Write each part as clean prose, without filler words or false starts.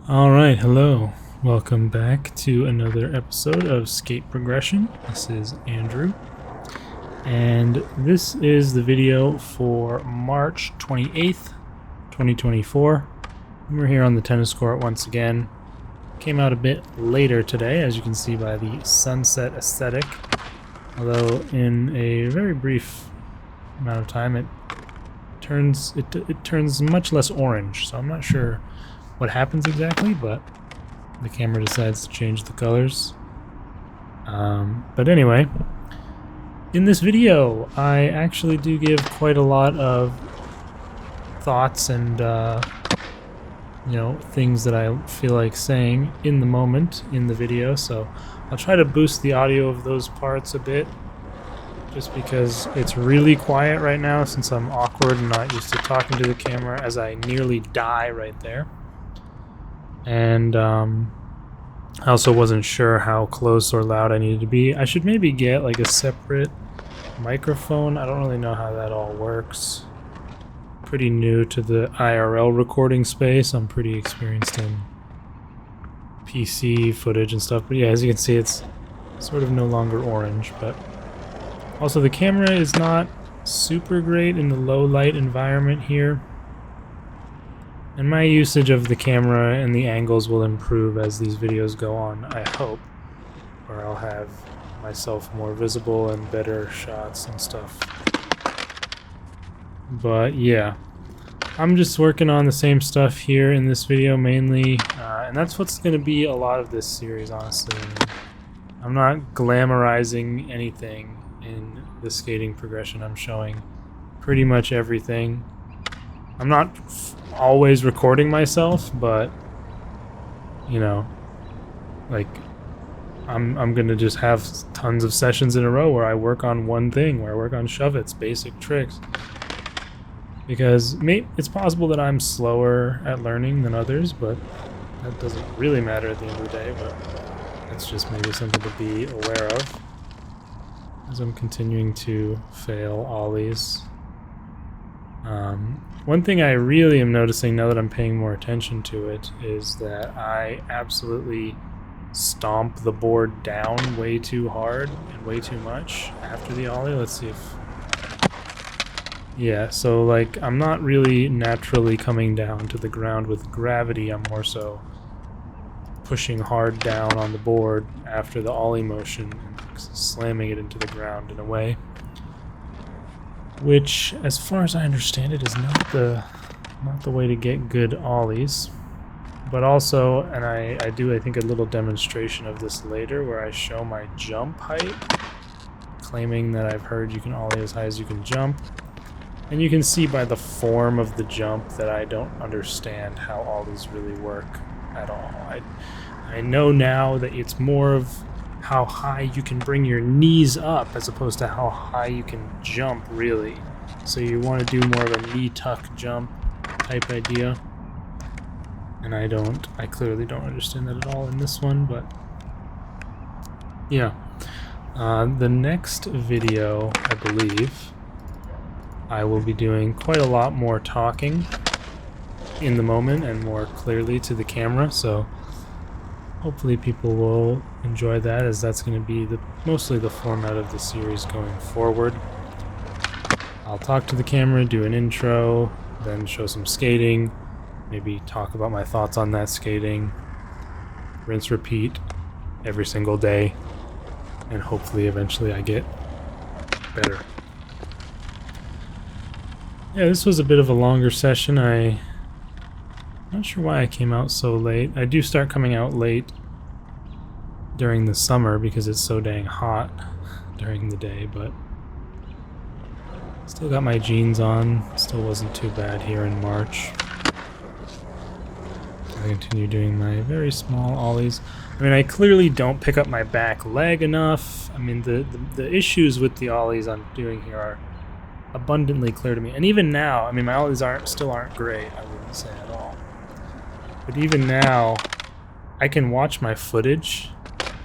Alright, hello. Welcome back to another episode of Skate Progression. This is Andrew. And this is the video for March 28th, 2024. We're here on the tennis court once again. Came out a bit later today, as you can see by the sunset aesthetic. Although in a very brief amount of time it turns much less orange, so I'm not sure what happens exactly, but the camera decides to change the colors. But anyway, in this video I actually do give quite a lot of thoughts and things that I feel like saying in the moment in the video, so I'll try to boost the audio of those parts a bit, just because it's really quiet right now since I'm awkward and not used to talking to the camera, as I nearly die right there. And I also wasn't sure how close or loud I needed to be. I should maybe get like a separate microphone. I don't really know how that all works. Pretty new to the IRL recording space. I'm pretty experienced in PC footage and stuff. But yeah, as you can see, it's sort of no longer orange. But also the camera is not super great in the low light environment here. And my usage of the camera and the angles will improve as these videos go on, I hope. Or I'll have myself more visible and better shots and stuff. But yeah, I'm just working on the same stuff here in this video mainly. And that's what's going to be a lot of this series, honestly. I'm not glamorizing anything in the skating progression. I'm showing pretty much everything. I'm not always recording myself, but you know, like I'm gonna just have tons of sessions in a row where I work on one thing, where I work on shove-its, basic tricks, because it's possible that I'm slower at learning than others, but that doesn't really matter at the end of the day. But that's just maybe something to be aware of as I'm continuing to fail ollies. One thing I really am noticing now that I'm paying more attention to it is that I absolutely stomp the board down way too hard and way too much after the ollie. Let's see if... Yeah, so like I'm not really naturally coming down to the ground with gravity. I'm more so pushing hard down on the board after the ollie motion and slamming it into the ground in a way, which, as far as I understand it, is not the way to get good ollies. But also, and I do, I think, a little demonstration of this later where I show my jump height, claiming that I've heard you can ollie as high as you can jump. And you can see by the form of the jump that I don't understand how ollies really work at all. I know now that it's more of how high you can bring your knees up as opposed to how high you can jump, really. So you want to do more of a knee tuck jump type idea. And I clearly don't understand that at all in this one, but yeah. The next video, I believe, I will be doing quite a lot more talking in the moment and more clearly to the camera, so hopefully people will enjoy that, as that's going to be mostly the format of the series going forward. I'll talk to the camera, do an intro, then show some skating, maybe talk about my thoughts on that skating, rinse, repeat every single day, and hopefully eventually I get better. Yeah, this was a bit of a longer session. I'm not sure why I came out so late. I do start coming out late during the summer because it's so dang hot during the day, but still got my jeans on. Still wasn't too bad here in March. I continue doing my very small ollies. I mean, I clearly don't pick up my back leg enough. I mean, the issues with the ollies I'm doing here are abundantly clear to me. And even now, I mean, my ollies still aren't great, I wouldn't say at all. But even now, I can watch my footage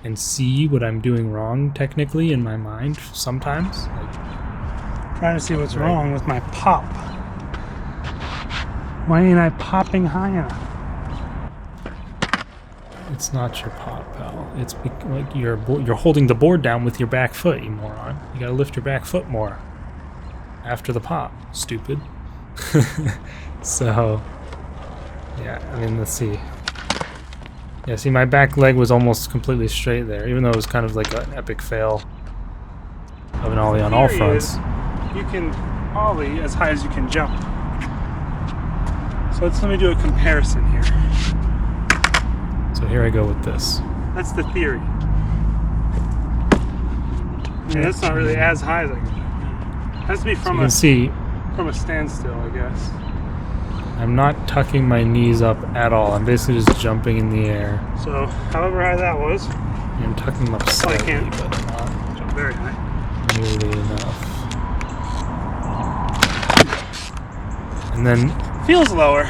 and see what I'm doing wrong technically in my mind sometimes. Like, trying to see what's wrong with my pop. Why ain't I popping high enough? It's not your pop, pal. It's like you're holding the board down with your back foot, you moron. You gotta lift your back foot more after the pop, stupid. So, yeah, I mean, let's see. Yeah, see, my back leg was almost completely straight there, even though it was kind of like an epic fail of an ollie on all fronts. You can ollie as high as you can jump. So let me do a comparison here. So here I go with this. That's the theory. I mean, that's not really as high as I can jump. It has to be from a standstill, I guess. I'm not tucking my knees up at all. I'm basically just jumping in the air. So, however high that was. I'm tucking them up slightly, but not jump very high. Nearly enough. And then feels lower.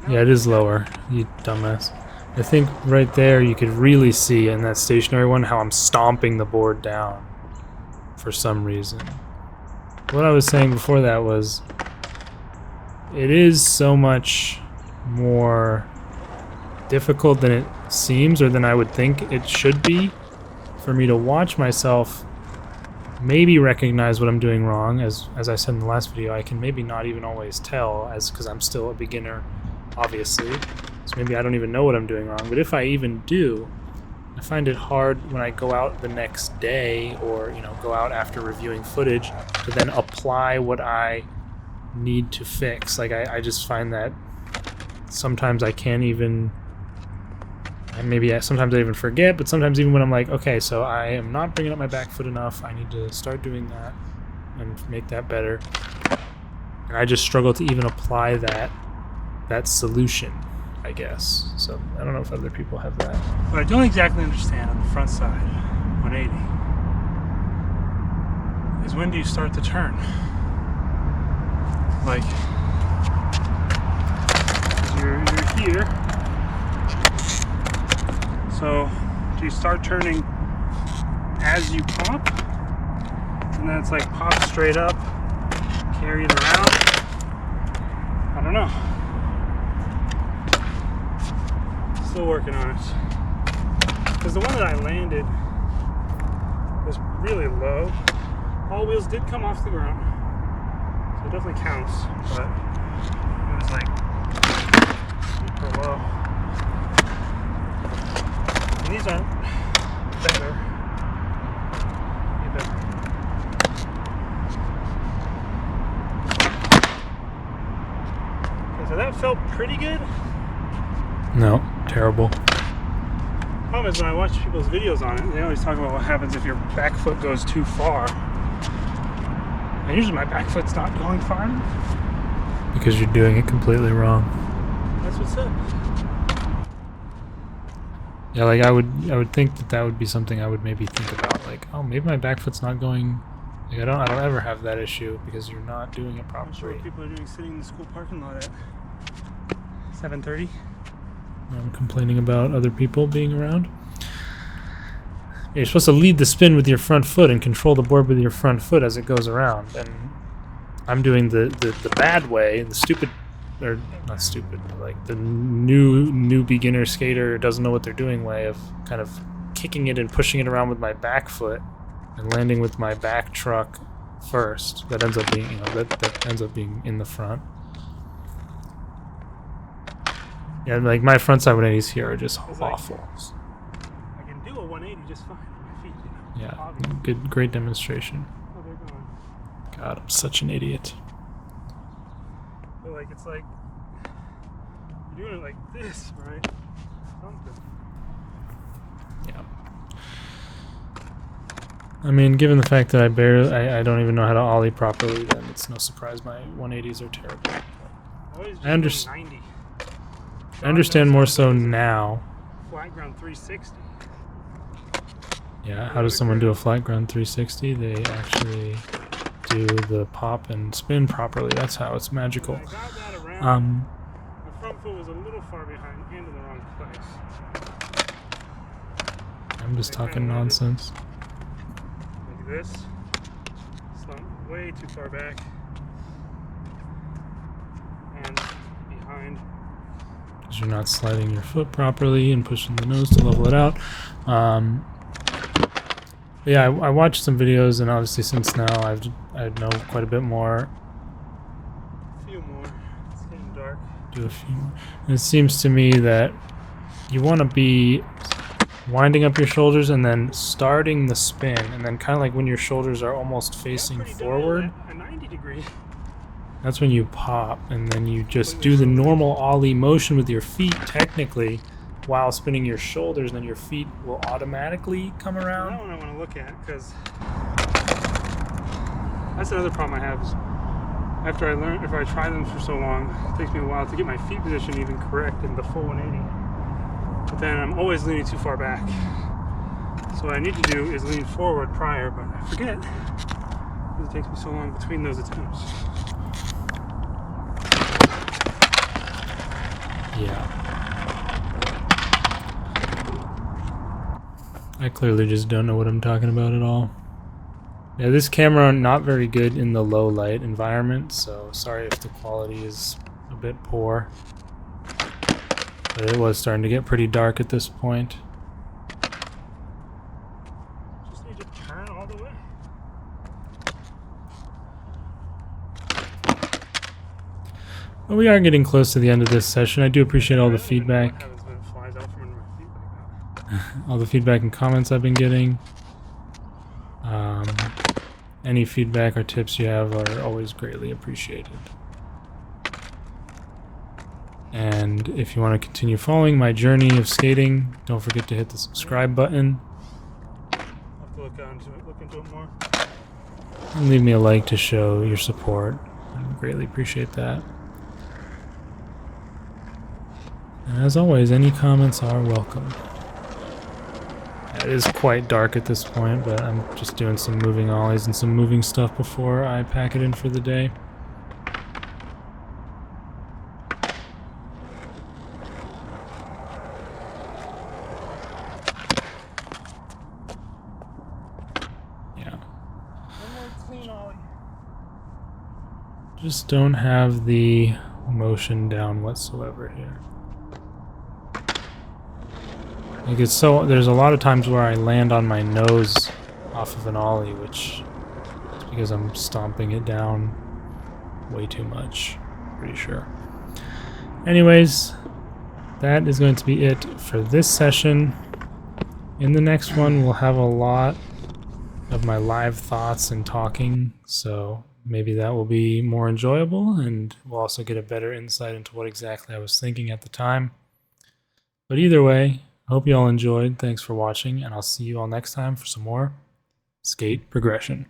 Yeah, it is lower, you dumbass. I think right there you could really see in that stationary one how I'm stomping the board down for some reason. What I was saying before that was it is so much more difficult than it seems, or than I would think it should be, for me to watch myself maybe recognize what I'm doing wrong. As I said in the last video, I can maybe not even always tell, because I'm still a beginner, obviously. So maybe I don't even know what I'm doing wrong. But if I even do, I find it hard when I go out the next day, or go out after reviewing footage, to then apply what I need to fix. Like I just find that sometimes I can't even, sometimes I even forget, but sometimes even when I'm like, okay, so I am not bringing up my back foot enough, I need to start doing that and make that better, and I just struggle to even apply that solution, I guess. So I don't know if other people have that. What I don't exactly understand on the front side, 180, is when do you start the turn? Like, you're here, so do you start turning as you pop, and then it's like pop straight up, carry it around? I don't know. Still working on it, because the one that I landed was really low. All wheels did come off the ground, so it definitely counts, but it was like super low. And these aren't better either. Okay, so that felt pretty good. No, terrible. Problem is, when I watch people's videos on it, they always talk about what happens if your back foot goes too far. And usually my back foot's not going far enough. Because you're doing it completely wrong. That's what's up. Yeah, like I would think that would be something I would maybe think about. Like, oh, maybe my back foot's not going. Like I don't ever have that issue because you're not doing it properly. I'm sure what people are doing sitting in the school parking lot at 7:30. I'm complaining about other people being around. You're supposed to lead the spin with your front foot and control the board with your front foot as it goes around. And I'm doing the bad way, the stupid, or not stupid, but like the new beginner skater doesn't know what they're doing way of kind of kicking it and pushing it around with my back foot and landing with my back truck first. That ends up being, that ends up being in the front. Yeah, like my frontside 180s here are just awful. I can do a 180 just fine with my feet, Yeah, obviously. great demonstration. Oh, they're gone. God, I'm such an idiot. But like, it's like you're doing it like this, right? Something. Yeah. I mean, given the fact that I don't even know how to ollie properly, then it's no surprise my 180s are terrible. I understand more so now. Flat ground 360. Yeah, how does someone do a flat ground 360? They actually do the pop and spin properly. That's how it's magical. When I got that around, the front foot was a little far behind and in the wrong place. I'm just talking nonsense. Like this. Slumped way too far back. And behind. you're not sliding your foot properly and pushing the nose to level it out. Yeah, I watched some videos, and obviously since now I know quite a bit more. A few more. It's getting dark. Do a few more. And it seems to me that you want to be winding up your shoulders and then starting the spin, and then kind of like when your shoulders are almost facing forward. A 90 degree. That's when you pop, and then you just do the normal ollie motion with your feet, technically, while spinning your shoulders, and then your feet will automatically come around. That one I want to look at, because that's another problem I have. Is after if I try them for so long, it takes me a while to get my feet position even correct in the full 180. But then I'm always leaning too far back. So what I need to do is lean forward prior, but I forget because it takes me so long between those attempts. Yeah. I clearly just don't know what I'm talking about at all. Yeah, this camera not very good in the low light environment, so sorry if the quality is a bit poor. But it was starting to get pretty dark at this point. Just need to turn all the way. Well, we are getting close to the end of this session. I do appreciate all the feedback. All the feedback and comments I've been getting. Any feedback or tips you have are always greatly appreciated. And if you want to continue following my journey of skating, don't forget to hit the subscribe button. I'll have to look into it more. And leave me a like to show your support. I greatly appreciate that. And as always, any comments are welcome. It is quite dark at this point, but I'm just doing some moving ollies and some moving stuff before I pack it in for the day. Yeah. One more clean ollie. Just don't have the motion down whatsoever here. Like there's a lot of times where I land on my nose off of an ollie, which is because I'm stomping it down way too much, pretty sure. Anyways, that is going to be it for this session. In the next one, we'll have a lot of my live thoughts and talking, so maybe that will be more enjoyable, and we'll also get a better insight into what exactly I was thinking at the time. But either way, hope you all enjoyed. Thanks for watching, and I'll see you all next time for some more skate progression.